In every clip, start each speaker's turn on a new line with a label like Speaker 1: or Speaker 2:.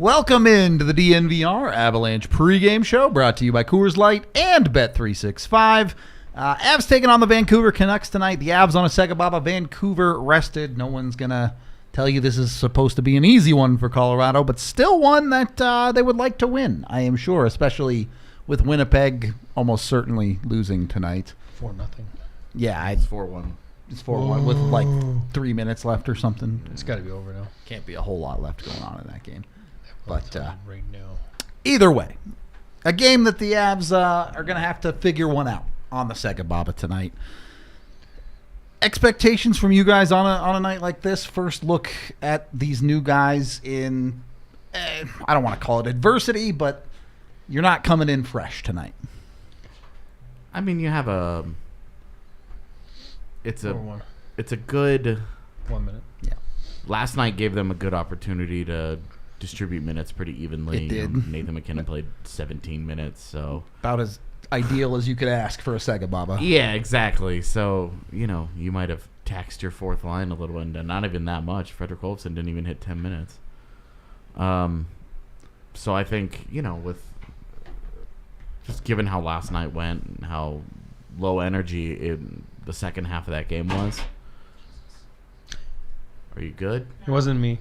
Speaker 1: Welcome into the DNVR Avalanche pregame show brought to you by Coors Light and Bet365. Avs taking on the Vancouver Canucks tonight. The Avs on a SEGABABA. Vancouver rested. No one's going to tell you this is supposed to be an easy one for Colorado, but still one that they would like to win, I am sure, especially with Winnipeg almost certainly losing tonight.
Speaker 2: 4-0.
Speaker 1: Yeah.
Speaker 3: It's 4-1.
Speaker 1: It's 4-1 with like 3 minutes left or something.
Speaker 2: It's got to be over now.
Speaker 1: Can't be a whole lot left going on in that game. But
Speaker 2: right now,
Speaker 1: either way, a game that the Avs are going to have to figure one out on the SEGABABA tonight. Expectations from you guys on a night like this. First look at these new guys in, I don't want to call it adversity, but you're not coming in fresh tonight.
Speaker 3: I mean, you have a. It's a good.
Speaker 2: 1 minute.
Speaker 1: Yeah.
Speaker 3: Last night gave them a good opportunity to distribute minutes pretty evenly.
Speaker 1: It did.
Speaker 3: Nathan McKinnon played 17 minutes, so
Speaker 1: About as ideal as you could ask for a SEGABABA.
Speaker 3: yeah, exactly. So you might have taxed your fourth line a little, and not even that much. Fredrik Olofsson didn't even hit 10 minutes. So I think with just given how last night went and how low energy in the second half of that game was. Are you good?
Speaker 2: It wasn't me.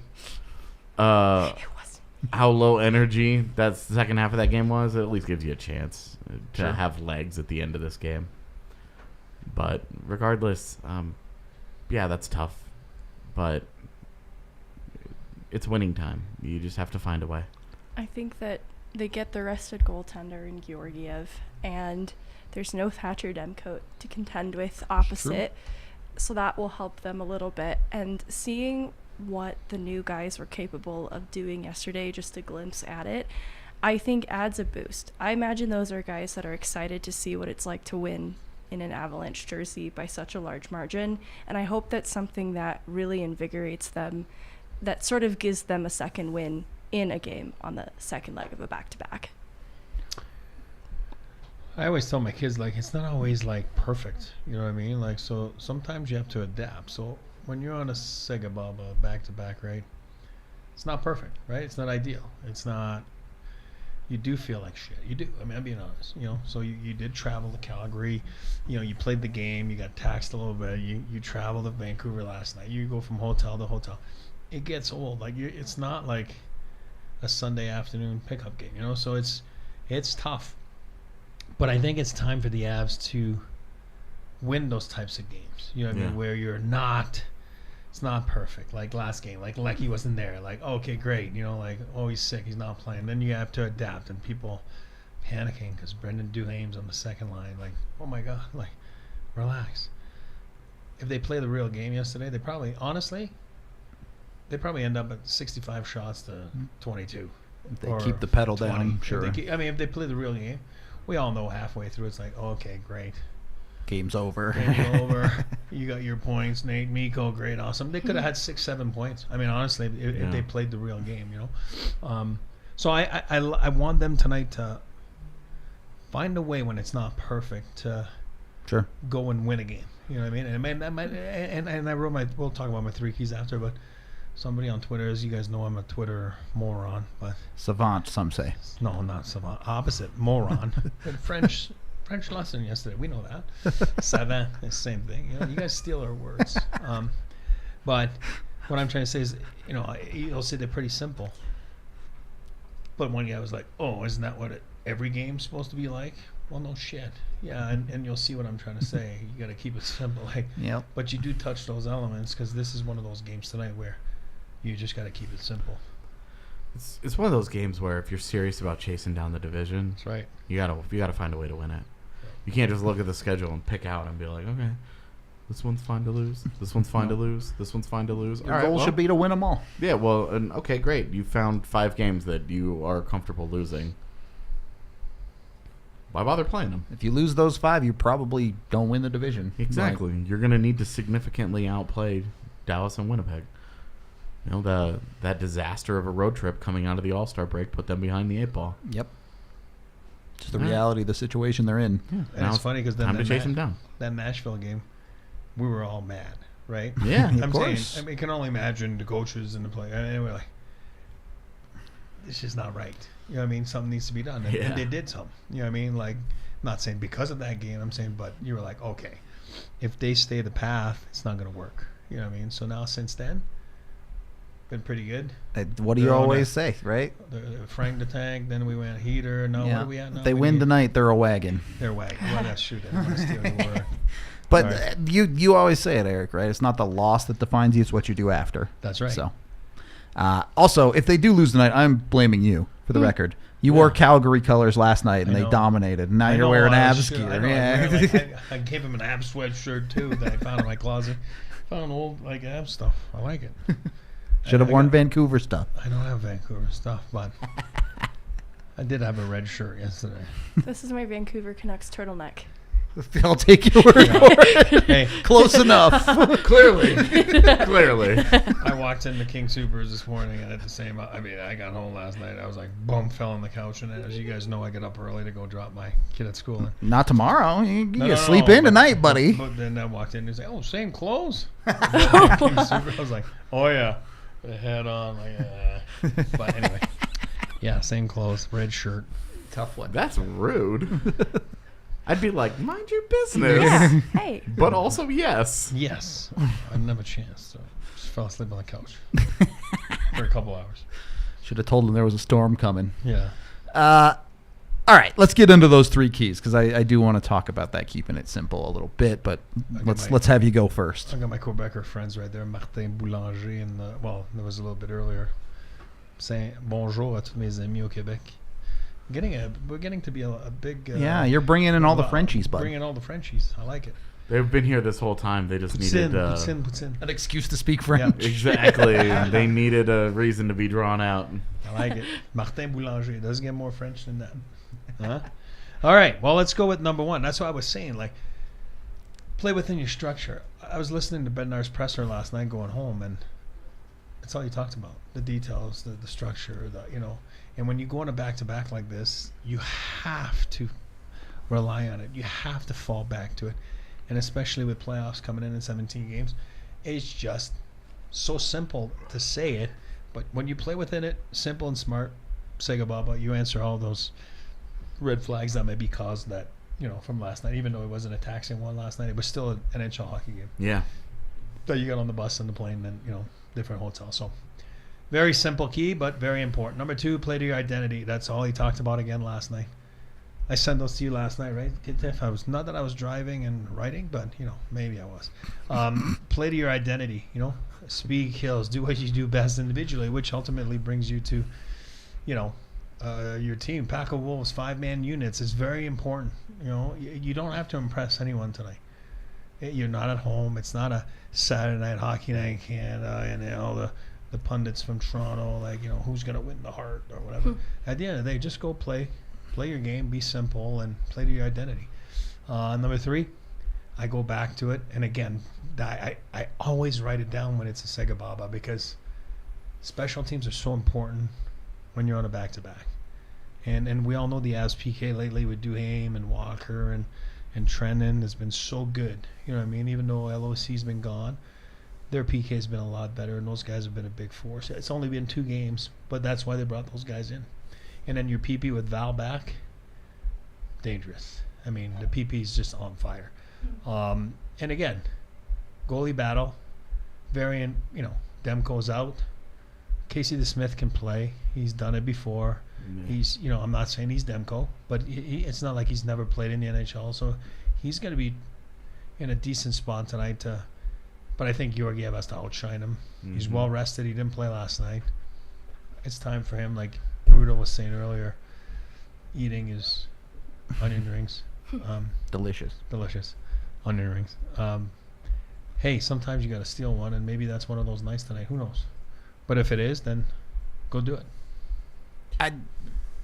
Speaker 3: How low energy that second half of that game was, it at least gives you a chance to have legs at the end of this game. But regardless, yeah, that's tough. But it's winning time. You just have to find a way.
Speaker 4: I think that they get the rested goaltender in Georgiev, and there's no Thatcher Demko to contend with opposite. So that will help them a little bit. And seeing what the new guys were capable of doing yesterday, just a glimpse at it, I think adds a boost. I imagine those are guys that are excited to see what it's like to win in an Avalanche jersey by such a large margin, and I hope that's something that really invigorates them, that sort of gives them a second win in a game on the second leg of a back-to-back.
Speaker 2: I always tell my kids, it's not always perfect. You know what I mean? So sometimes you have to adapt. So when you're on a SEGABABA back-to-back, right, it's not perfect, right? It's not ideal. It's not, you do feel like shit. You do. I mean, I'm being honest, So you did travel to Calgary. You played the game. You got taxed a little bit. You traveled to Vancouver last night. You go from hotel to hotel. It gets old. It's not like a Sunday afternoon pickup game, So it's tough. But I think it's time for the Avs to win those types of games. You know what I mean? Where it's not perfect. Like last game, Lecky wasn't there. Okay, great. Oh, he's sick. He's not playing. Then you have to adapt, and people panicking because Brendan Duhaime's on the second line. Oh my God. Relax. If they play the real game yesterday, they probably end up at 65 shots to 22.
Speaker 1: If they keep the pedal
Speaker 2: 20.
Speaker 1: down, sure.
Speaker 2: If they play the real game, we all know halfway through it's okay, great.
Speaker 1: Game's over.
Speaker 2: Game's over. You got your points, Nate, Mikko, great, awesome. They could have had 6-7 points. I mean, honestly, if they played the real game, So I want them tonight to find a way when it's not perfect to go and win a game. You know what I mean? And I wrote we'll talk about my 3 keys after, but somebody on Twitter, as you guys know, I'm a Twitter moron, but
Speaker 1: savant, some say.
Speaker 2: No, not savant. Opposite, moron. French lesson yesterday. We know that. Savant, the same thing. You guys steal our words. But what I'm trying to say is, you'll say they're pretty simple. But one guy was like, "Oh, isn't that what every game's supposed to be like?" Well, no shit. Yeah, and you'll see what I'm trying to say. You got to keep it simple.
Speaker 1: Yep. But
Speaker 2: you do touch those elements because this is one of those games tonight where you just got to keep it simple.
Speaker 3: It's one of those games where if you're serious about chasing down the division,
Speaker 2: that's right.
Speaker 3: You gotta find a way to win it. You can't just look at the schedule and pick out and be like, okay, this one's fine to lose. This one's fine to lose. This one's fine to lose.
Speaker 1: Your goal should be to win them all.
Speaker 3: Yeah. Well, and okay, great. You found 5 games that you are comfortable losing. Why bother playing them?
Speaker 1: If you lose those 5, you probably don't win the division.
Speaker 3: Exactly. You're gonna need to significantly outplay Dallas and Winnipeg. That disaster of a road trip coming out of the All-Star break put them behind the 8 ball.
Speaker 1: Yep. Just the reality of the situation they're in.
Speaker 2: Yeah. And it's funny because
Speaker 3: time to chase them down.
Speaker 2: That Nashville game, we were all mad, right?
Speaker 3: Yeah,
Speaker 2: I'm saying, I can only imagine the coaches and the players. Anyway, it's just not right. You know what I mean? Something needs to be done. And they did something. You know what I mean? Like, not saying because of that game, I'm saying, but you were like, okay, if they stay the path, it's not going to work. You know what I mean? So now since then, been pretty good.
Speaker 1: What do you always say, right?
Speaker 2: Frank the Tank, then we went Heater. Now what are we at now?
Speaker 1: If they win tonight, they're a wagon.
Speaker 2: They're a wagon. Well, that's true. I want to steal your word.
Speaker 1: But you always say it, Eric, right? It's not the loss that defines you, it's what you do after.
Speaker 2: That's right.
Speaker 1: So, also, if they do lose tonight, I'm blaming you, for the record. You wore Calgary colors last night, and they dominated. And now you're wearing Avs gear.
Speaker 2: I gave him an Avs sweatshirt, too, that I found in my closet. Found old Avs stuff. I like it.
Speaker 1: Should have worn Vancouver stuff.
Speaker 2: I don't have Vancouver stuff, but I did have a red shirt yesterday.
Speaker 4: This is my Vancouver Canucks turtleneck.
Speaker 1: I'll take your word for it.
Speaker 2: Hey,
Speaker 1: close enough.
Speaker 3: Clearly.
Speaker 2: I walked into King Supers this morning and at the same. I mean, I got home last night. I was like, boom, fell on the couch, and as you guys know, I get up early to go drop my kid at school.
Speaker 1: Not tomorrow. You sleep in tonight, buddy.
Speaker 2: But then I walked in and he's like, oh, same clothes. King Super. I was like, oh yeah, the hat on. Like, but anyway, yeah, same clothes, red shirt.
Speaker 1: Tough one.
Speaker 3: That's rude. I'd be like, mind your business.
Speaker 4: Yeah. Hey.
Speaker 3: But also, yes.
Speaker 2: Yes. I didn't have a chance, so just fell asleep on the couch for a couple hours.
Speaker 1: Should have told him there was a storm coming.
Speaker 2: Yeah.
Speaker 1: All right, let's get into those three keys, because I do want to talk about that, keeping it simple a little bit, but let's have you go first.
Speaker 2: I got my Quebecer friends right there, Martin Boulanger, and well, there was a little bit earlier, saying bonjour à tous mes amis au Québec. We're getting to be a big.
Speaker 1: Yeah, you're bringing in all the Frenchies, bud.
Speaker 2: Bringing all the Frenchies. I like it.
Speaker 3: They've been here this whole time. They just needed
Speaker 1: an excuse to speak French.
Speaker 2: Yeah.
Speaker 3: Exactly. They needed a reason to be drawn out.
Speaker 2: I like it. Martin Boulanger doesn't get more French than that. Huh? All right. Well, let's go with number one. That's what I was saying. Like, play within your structure. I was listening to Bednar's presser last night going home, and that's all he talked about: the details, the structure, And when you go on a back-to-back like this, you have to rely on it. You have to fall back to it. And especially with playoffs coming in 17 games, it's just so simple to say it. But when you play within it, simple and smart, SEGABABA, you answer all those red flags that may be caused that, from last night. Even though it wasn't a taxing one last night, it was still an NHL hockey game.
Speaker 3: Yeah.
Speaker 2: That you got on the bus and the plane and, different hotels. So very simple key, but very important. Number two, play to your identity. That's all he talked about again last night. I sent those to you last night, right, Tiff? Not that I was driving and writing, but maybe I was. Play to your identity. Speak hills. Do what you do best individually, which ultimately brings you to, your team. Pack of wolves, 5-man units is very important. You don't have to impress anyone tonight. You're not at home. It's not a Saturday night hockey night in Canada, and all the pundits from Toronto, who's going to win the Hart or whatever. At the end of the day, just go play your game, be simple, and play to your identity. Number three, I go back to it, and again, I always write it down when it's a SEGABABA, because special teams are so important when you're on a back-to-back. And we all know the Avs PK lately with Duhaime and Walker and Trennan has been so good. You know what I mean? Even though LOC's been gone, their PK has been a lot better, and those guys have been a big force. It's only been 2 games, but that's why they brought those guys in. And then your PP with Val back, dangerous. I mean, the PP is just on fire. And again, goalie battle, Demko's out. Casey DeSmith can play. He's done it before. Yeah. He's, I'm not saying he's Demko, but it's not like he's never played in the NHL, so he's going to be in a decent spot tonight. But I think Georgiev has to outshine him. Mm-hmm. He's well rested. He didn't play last night. It's time for him, like Rudo was saying earlier, eating his onion rings.
Speaker 1: Delicious.
Speaker 2: Onion rings. Hey, sometimes you got to steal one, and maybe that's one of those nights tonight. Who knows? But if it is, then go do it.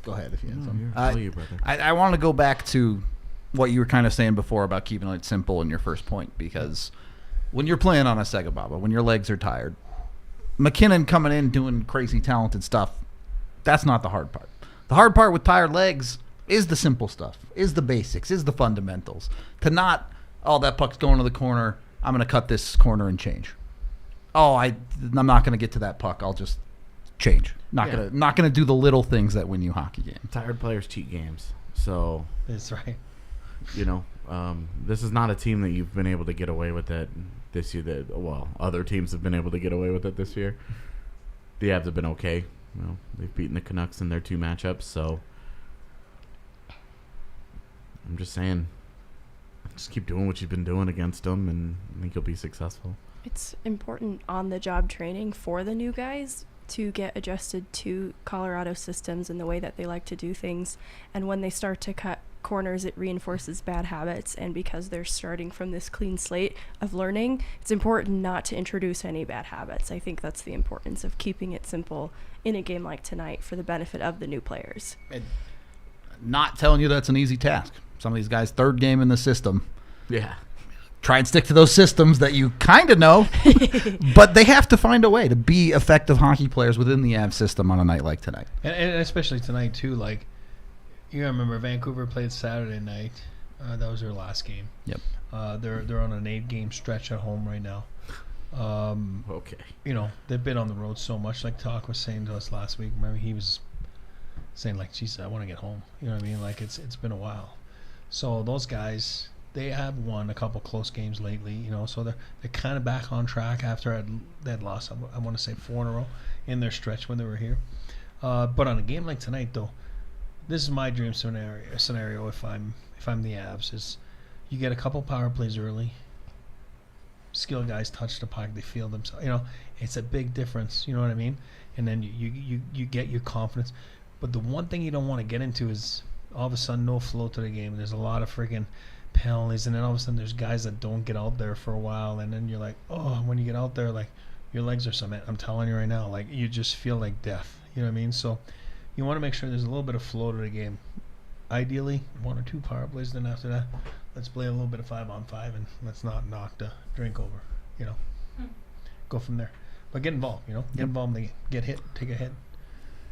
Speaker 1: Go ahead if you have something.
Speaker 3: You, brother.
Speaker 1: I want to go back to what you were kind of saying before about keeping it simple in your first point, because when you're playing on a SEGABABA, when your legs are tired, McKinnon coming in doing crazy talented stuff, that's not the hard part. The hard part with tired legs is the simple stuff, is the basics, is the fundamentals. To not, that puck's going to the corner, I'm going to cut this corner and change. I'm not going to get to that puck, I'll just change. Not
Speaker 3: Yeah.
Speaker 1: gonna do the little things that win you hockey games.
Speaker 3: Tired players cheat games. So,
Speaker 2: That's right.
Speaker 3: this is not a team that you've been able to get away with it this year. Other teams have been able to get away with it this year. The Avs have been okay. They've beaten the Canucks in their 2 matchups, so I'm just saying, just keep doing what you've been doing against them, and I think you'll be successful.
Speaker 4: It's important on-the-job training for the new guys to get adjusted to Colorado systems and the way that they like to do things. And when they start to cut corners, it reinforces bad habits. And because they're starting from this clean slate of learning, it's important not to introduce any bad habits. I think that's the importance of keeping it simple in a game like tonight for the benefit of the new players.
Speaker 1: Not telling you that's an easy task. Some of these guys, 3rd game in the system.
Speaker 3: Yeah.
Speaker 1: Try and stick to those systems that you kind of know, but they have to find a way to be effective hockey players within the Avs system on a night like tonight.
Speaker 2: And especially tonight, too. Like, you remember Vancouver played Saturday night. That was their last game.
Speaker 1: Yep.
Speaker 2: They're on an 8-game stretch at home right now.
Speaker 3: Okay.
Speaker 2: They've been on the road so much. Like Talk was saying to us last week. Remember, he was saying, like, geez, I want to get home. You know what I mean? Like, it's been a while. So those guys, they have won a couple close games lately, so they're kind of back on track after they'd lost, I want to say 4 in a row in their stretch when they were here. But on a game like tonight, though, this is my dream scenario if I'm the Avs, is you get a couple power plays early, skilled guys touch the puck, they feel themselves, it's a big difference, you know what I mean? And then you get your confidence. But the one thing you don't want to get into is all of a sudden no flow to the game. There's a lot of freaking penalties, and then all of a sudden there's guys that don't get out there for a while, and then you're like, oh, when you get out there, like, your legs are cement. I'm telling you right now, like, you just feel like death. You know what I mean? So you want to make sure there's a little bit of flow to the game. Ideally, 1 or 2 power plays, then after that, let's play a little bit of 5-on-5, and let's not knock the drink over, Go from there. But get involved, Get involved in the game. Get hit, take a hit.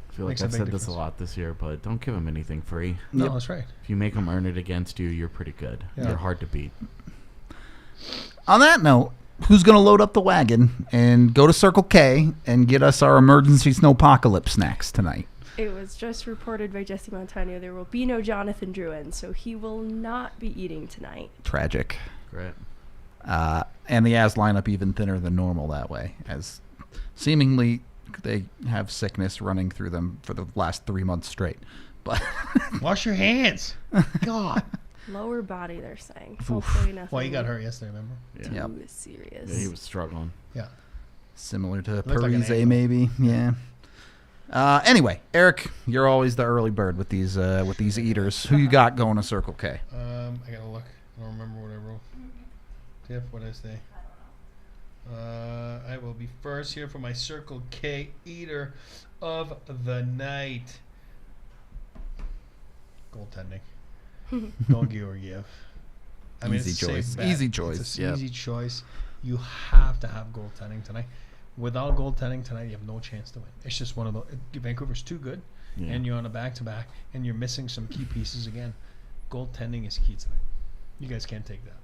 Speaker 3: I feel like
Speaker 2: Makes a
Speaker 3: I've
Speaker 2: big
Speaker 3: said this
Speaker 2: difference.
Speaker 3: a lot this year, but don't give them anything free.
Speaker 2: No,
Speaker 1: Yep.
Speaker 2: that's right.
Speaker 3: If you make them earn it against you, you're pretty good.
Speaker 2: Yeah.
Speaker 3: You're hard to beat.
Speaker 1: On that note, who's going to load up the wagon and go to Circle K and get us our emergency snowpocalypse snacks tonight?
Speaker 4: It was just reported by Jesse Montano there will be no Jonathan Drouin, so he will not be eating tonight.
Speaker 1: Tragic.
Speaker 3: Great.
Speaker 1: And the Avs line up even thinner than normal that way, as seemingly they have sickness running through them for the last 3 months straight. But
Speaker 2: Wash your hands. God.
Speaker 4: Lower body, they're saying. Hopefully nothing
Speaker 2: Well, he got hurt yesterday, remember?
Speaker 4: too
Speaker 3: Yeah.
Speaker 1: Yep.
Speaker 4: serious.
Speaker 3: Yeah, he was struggling.
Speaker 2: Yeah.
Speaker 1: similar to
Speaker 2: Looked like an
Speaker 1: Parise,
Speaker 2: ankle.
Speaker 1: maybe. Yeah. Anyway, Eric, you're always the early bird with these eaters. Who you got going to Circle K?
Speaker 2: I gotta look. I don't remember what I wrote. Tiff, what did I say? I will be first here for my Circle K eater of the night. Goaltending. No Georgiev. I mean,
Speaker 1: Easy
Speaker 2: it's a safe
Speaker 1: choice.
Speaker 2: bet.
Speaker 1: Easy choice,
Speaker 2: It's
Speaker 1: yep.
Speaker 2: an easy choice. You have to have goaltending tonight. Without goaltending tonight, you have no chance to win. It's just one of those. Vancouver's too good,
Speaker 3: Yeah.
Speaker 2: and you're on a back-to-back, and you're missing some key pieces again. Goaltending is key tonight. You guys can't take that.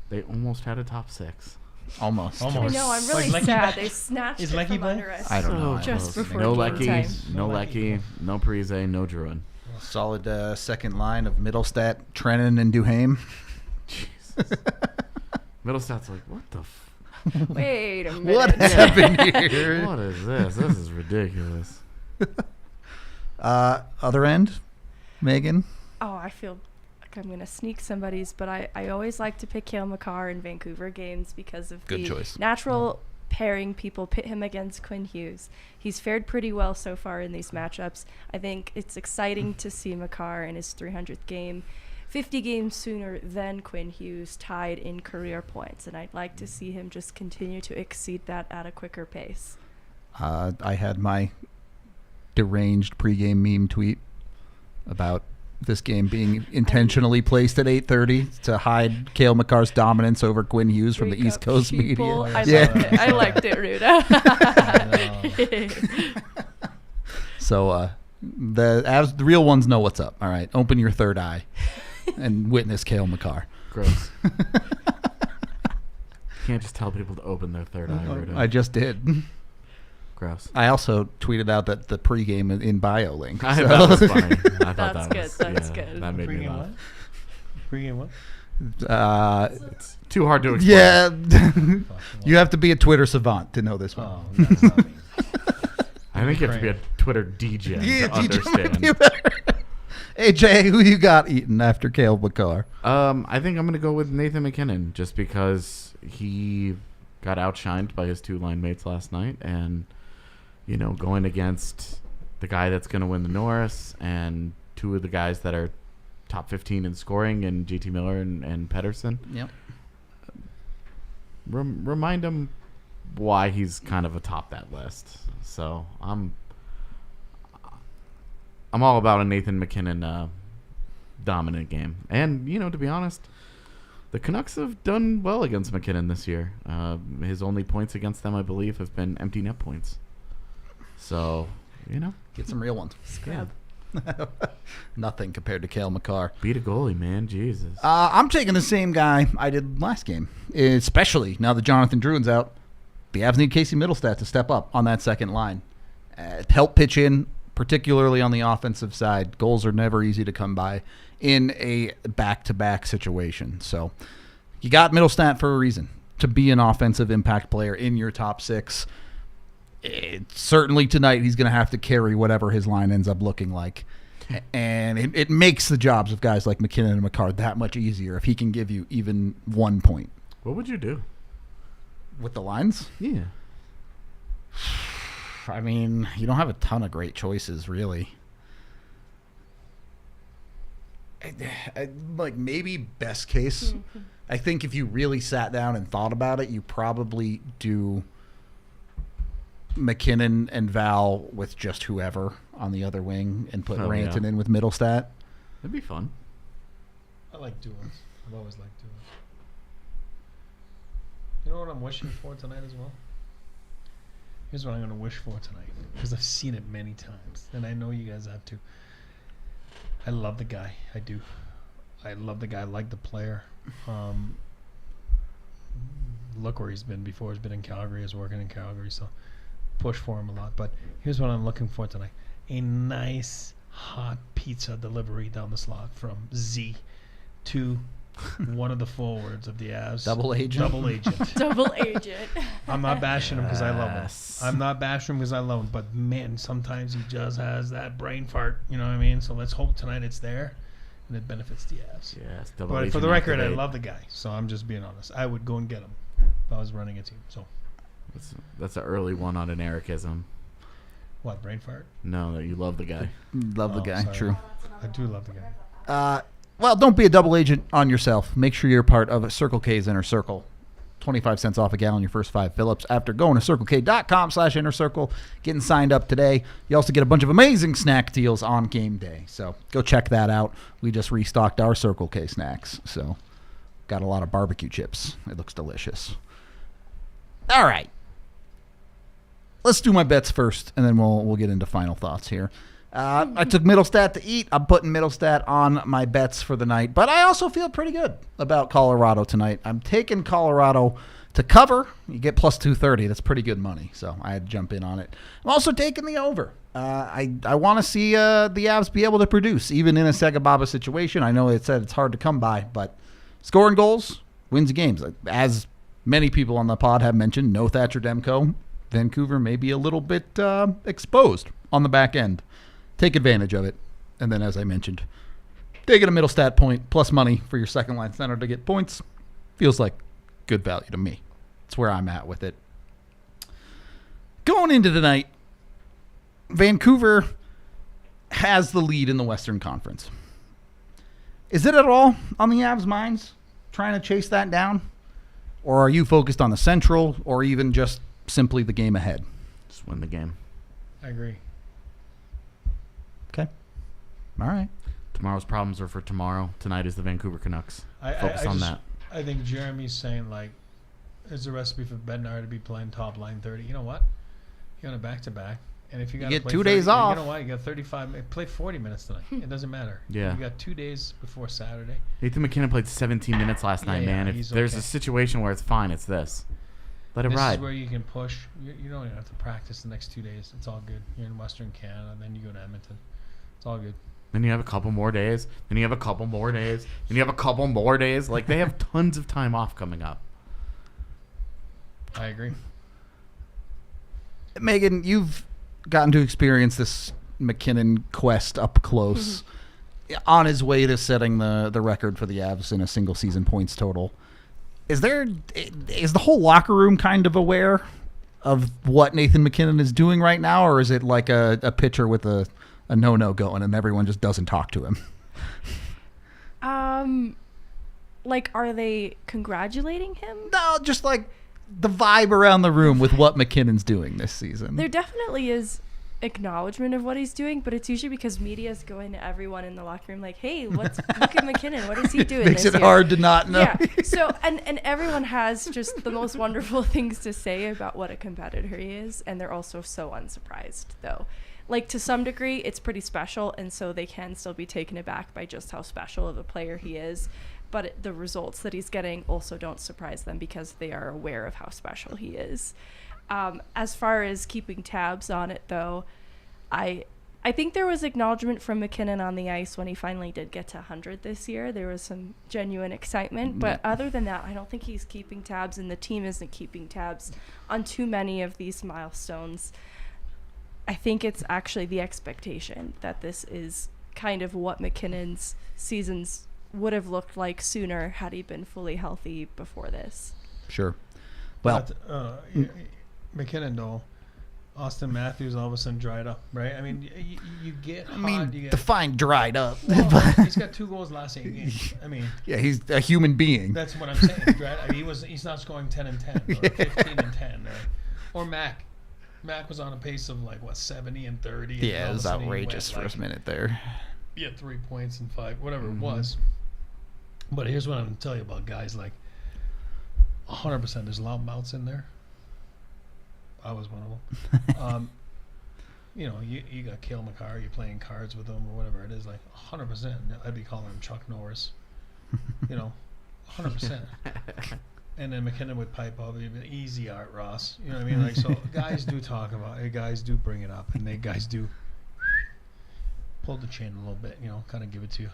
Speaker 3: They almost had a top six.
Speaker 1: Almost.
Speaker 4: I know, I'm really
Speaker 2: Like Lecky
Speaker 4: sad.
Speaker 2: back?
Speaker 4: They snatched
Speaker 2: Is
Speaker 4: it
Speaker 2: Lecky
Speaker 4: from
Speaker 2: back?
Speaker 4: under us.
Speaker 1: I don't know.
Speaker 4: Just before
Speaker 3: no
Speaker 4: game
Speaker 3: Lecky,
Speaker 4: time.
Speaker 3: no
Speaker 2: No
Speaker 3: Lecky,
Speaker 2: Lecky.
Speaker 3: no Parise, no Druin.
Speaker 1: Solid second line of Mittlestadt, Trennan, and Duhaime.
Speaker 3: Jesus. Mittelstadt's like, what the f-
Speaker 4: Wait a minute.
Speaker 1: What happened here?
Speaker 3: What is this? This is ridiculous.
Speaker 1: Other end, Megan.
Speaker 4: Oh, I feel like I'm going to sneak somebody's, but I always like to pick Cale Makar in Vancouver games because of
Speaker 1: Good
Speaker 4: the
Speaker 1: choice.
Speaker 4: natural pairing people pit him against Quinn Hughes. He's fared pretty well so far in these matchups. I think it's exciting to see Makar in his 300th game, 50 games sooner than Quinn Hughes, tied in career points, and I'd like to see him just continue to exceed that at a quicker pace.
Speaker 1: I had my deranged pregame meme tweet about this game being intentionally placed at 8:30 to hide Cale Makar's dominance over Quinn Hughes from the
Speaker 4: Wake
Speaker 1: East
Speaker 4: up,
Speaker 1: Coast
Speaker 4: people.
Speaker 1: media.
Speaker 4: I
Speaker 1: Yeah.
Speaker 4: liked it. I liked it, Ruda.
Speaker 1: So the real ones know what's up. All right, open your third eye and witness Cale Makar.
Speaker 3: Gross. Can't just tell people to open their third eye, Ruda.
Speaker 1: I just did.
Speaker 3: Gross.
Speaker 1: I also tweeted out that the pregame in bio link.
Speaker 3: That
Speaker 1: So.
Speaker 3: was funny. I thought
Speaker 4: That's
Speaker 3: that
Speaker 4: good,
Speaker 3: was,
Speaker 4: that's good.
Speaker 3: That made me
Speaker 2: Pregame
Speaker 3: laugh.
Speaker 2: what? Pregame what?
Speaker 3: It's too hard to explain.
Speaker 1: Yeah, you have to be a Twitter savant to know this one.
Speaker 2: Oh, that's not me.
Speaker 3: I think you have to be a Twitter DJ to understand.
Speaker 1: Hey Jay, who you got eating after Cale Makar?
Speaker 3: I think I'm going to go with Nathan McKinnon just because he got outshined by his 2 line mates last night, and going against the guy that's going to win the Norris and 2 of the guys that are top 15 in scoring, and JT Miller and Pedersen.
Speaker 1: Yep.
Speaker 3: Remind him why he's kind of atop that list. So I'm all about a Nathan McKinnon dominant game. And, to be honest, the Canucks have done well against McKinnon this year. His only points against them, I believe, have been empty net points. So,
Speaker 1: Get some real ones.
Speaker 4: Scrub.
Speaker 1: Nothing compared to Cale Makar.
Speaker 3: Beat a goalie, man. Jesus.
Speaker 1: I'm taking the same guy I did last game, especially now that Jonathan Drouin's out. The Avs need Casey Mittlestadt to step up on that second line. Help pitch in, particularly on the offensive side. Goals are never easy to come by in a back-to-back situation. So you got Mittlestadt for a reason, to be an offensive impact player in your top 6. Certainly tonight he's going to have to carry whatever his line ends up looking like. And it makes the jobs of guys like McKinnon and Makar that much easier if he can give you even 1 point.
Speaker 3: What would you do?
Speaker 1: With the lines?
Speaker 3: Yeah.
Speaker 1: I mean, you don't have a ton of great choices, really. Like, maybe best case. I think if you really sat down and thought about it, you probably do McKinnon and Val with just whoever on the other wing and put Rantanen in with Mittlestadt.
Speaker 3: That'd be fun.
Speaker 2: I like duos. I've always liked duos. You know what I'm wishing for tonight as well? Here's what I'm going to wish for tonight, because I've seen it many times, and I know you guys have too. I love the guy. I do. I love the guy. I like the player. Look where he's been before. He's been in Calgary. He's working in Calgary, so push for him a lot. But here's what I'm looking for tonight. A nice hot pizza delivery down the slot from Z to one of the forwards of the Avs.
Speaker 1: Double agent.
Speaker 4: Double agent.
Speaker 2: I'm not bashing him because I love him.
Speaker 3: Yes.
Speaker 2: I'm not bashing him because I love him. But, man, sometimes he just has that brain fart. You know what I mean? So let's hope tonight it's there and it benefits the Avs.
Speaker 3: Yes. Double
Speaker 2: But
Speaker 3: agent
Speaker 2: for the record, I
Speaker 3: activate.
Speaker 2: love the guy. So I'm just being honest. I would go and get him if I was running a team. So
Speaker 3: That's an early one on an Ericism.
Speaker 2: what, brain fart?
Speaker 3: No, that you love the guy.
Speaker 1: Love the
Speaker 2: Oh,
Speaker 1: guy.
Speaker 2: sorry.
Speaker 1: True.
Speaker 2: I do love the guy.
Speaker 1: Well, don't be a double agent on yourself. Make sure you're part of Circle K's Inner Circle. 25 cents off a gallon your first 5 fill-ups after going to CircleK.com/Inner Circle, getting signed up today. You also get a bunch of amazing snack deals on game day. So go check that out. We just restocked our Circle K snacks. So got a lot of barbecue chips. It looks delicious. All right. Let's do my bets first, and then we'll get into final thoughts here. I took Mittlestadt to eat. I'm putting Mittlestadt on my bets for the night, but I also feel pretty good about Colorado tonight. I'm taking Colorado to cover. You get plus 230. That's pretty good money, so I had to jump in on it. I'm also taking the over. I want to see the Avs be able to produce, even in a SEGABABA situation. I know it said it's hard to come by, but scoring goals wins games. As many people on the pod have mentioned, no Thatcher Demko. Vancouver may be a little bit exposed on the back end. Take advantage of it. And then, as I mentioned, taking a Mittlestadt point plus money for your second line center to get points feels like good value to me. That's where I'm at with it. Going into the night, Vancouver has the lead in the Western Conference. Is it at all on the Avs' minds trying to chase that down? Or are you focused on the Central or even just simply the game ahead?
Speaker 3: Just win the game.
Speaker 2: I agree.
Speaker 1: Okay. All right.
Speaker 3: Tomorrow's problems are for tomorrow. Tonight is the Vancouver Canucks. Focus on that.
Speaker 2: I think Jeremy's saying, like, it's a recipe for Bednar to be playing top line 30. You know what? You're on a back-to-back. And if you got
Speaker 1: get
Speaker 2: play
Speaker 1: 2
Speaker 2: 30,
Speaker 1: days off.
Speaker 2: You know what? You got 35. Play 40 minutes tonight. It doesn't matter.
Speaker 3: Yeah.
Speaker 2: You got 2 days before Saturday.
Speaker 3: Nathan McKinnon played 17 minutes last night,
Speaker 2: Yeah,
Speaker 3: man. If
Speaker 2: he's
Speaker 3: there's
Speaker 2: okay.
Speaker 3: a situation where it's fine, it's this. Let it
Speaker 2: This
Speaker 3: ride.
Speaker 2: is where you can push. You don't even have to practice the next 2 days. It's all good. You're in Western Canada, then you go to Edmonton. It's all good.
Speaker 3: Then you have a couple more days. Then you have a couple more days. Then you have a couple more days. Like, they have tons of time off coming up.
Speaker 2: I agree.
Speaker 1: Megan, you've gotten to experience this McKinnon quest up close. On his way to setting the record for the Avs in a single season points total. Is the whole locker room kind of aware of what Nathan McKinnon is doing right now, or is it like a pitcher with a no-no going and everyone just doesn't talk to him?
Speaker 4: Like, are they congratulating him?
Speaker 1: No, just like the vibe around the room with what McKinnon's doing this season.
Speaker 4: There definitely is acknowledgement of what he's doing, but it's usually because media's going to everyone in the locker room like, hey, look at McKinnon, what is he doing
Speaker 1: Makes
Speaker 4: this
Speaker 1: it
Speaker 4: year?
Speaker 1: hard to not know.
Speaker 4: Yeah, so and everyone has just the most wonderful things to say about what a competitor he is, and they're also so unsurprised though. Like, to some degree it's pretty special, and so they can still be taken aback by just how special of a player he is, but the results that he's getting also don't surprise them because they are aware of how special he is. As far as keeping tabs on it, though, I think there was acknowledgement from McKinnon on the ice when he finally did get to 100 this year. There was some genuine excitement, but other than that, I don't think he's keeping tabs, and the team isn't keeping tabs on too many of these milestones. I think it's actually the expectation that this is kind of what McKinnon's seasons would have looked like sooner had he been fully healthy before this.
Speaker 1: Sure. Well,
Speaker 2: But, McKinnon, though, Austin Matthews all of a sudden dried up, right? I mean, you get hot. You get,
Speaker 1: define dried up.
Speaker 2: well, he's got 2 goals last 8 games. I mean,
Speaker 1: Yeah, he's a human being.
Speaker 2: that's what I'm saying. Right? I mean, he's not scoring 10 and 10 or 15 and 10, or Mac. Mac was on a pace of 70 and 30. And
Speaker 1: Yeah,
Speaker 2: all
Speaker 1: it
Speaker 2: of
Speaker 1: was
Speaker 2: a sudden he
Speaker 1: outrageous
Speaker 2: went,
Speaker 1: first minute there.
Speaker 2: He had 3 points and 5, whatever it was. But here's what I'm going to tell you about guys like 100%. There's loudmouths in there. I was one of them. You got Cale Makar, you're playing cards with him or whatever it is, 100%. I'd be calling him Chuck Norris. 100%. And then McKinnon would pipe up, easy Art Ross. You know what I mean? So guys do talk about it, guys do bring it up, and they guys do pull the chain a little bit, kind of give it to you.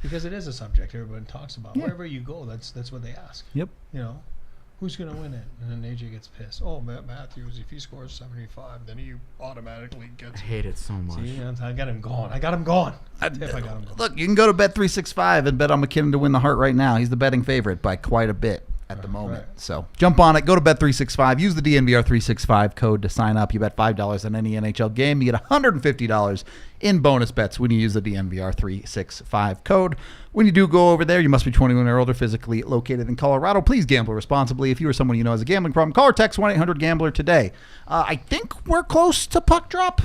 Speaker 2: Because it is a subject everybody talks about.
Speaker 1: Yeah.
Speaker 2: Wherever you go, that's what they ask.
Speaker 1: Yep.
Speaker 2: Who's going to win it? And then AJ gets pissed. Oh, Matt Matthews, if he scores 75, then he automatically
Speaker 3: I
Speaker 2: gets it.
Speaker 3: hate it so much.
Speaker 2: See, I got him gone. I got him gone. I got him gone.
Speaker 1: Look, you can go to Bet365 and bet on McKinnon to win the Hart right now. He's the betting favorite by quite a bit at the moment.
Speaker 2: Right.
Speaker 1: So jump on it. Go to Bet365. Use the DNVR 365 code to sign up. You bet $5 on any NHL game. You get $150 in bonus bets when you use the DNVR 365 code. When you do go over there, you must be 21 or older, physically located in Colorado. Please gamble responsibly. If you or someone you know has a gambling problem, call or text 1-800-GAMBLER today. I think we're close to puck drop.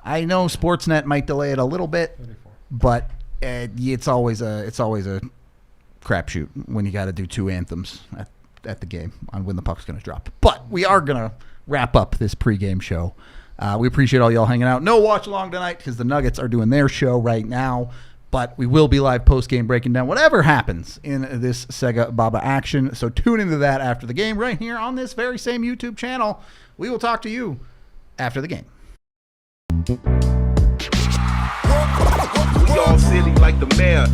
Speaker 1: I know Sportsnet might delay it a little bit,
Speaker 2: 34.
Speaker 1: but it's always a crapshoot when you got to do 2 anthems at the game on when the puck's going to drop. But we are going to wrap up this pregame show. We appreciate all y'all hanging out. No watch along tonight because the Nuggets are doing their show right now. But we will be live post-game breaking down whatever happens in this SEGABABA action. So tune into that after the game right here on this very same YouTube channel. We will talk to you after the game.
Speaker 5: We all silly like the mayor.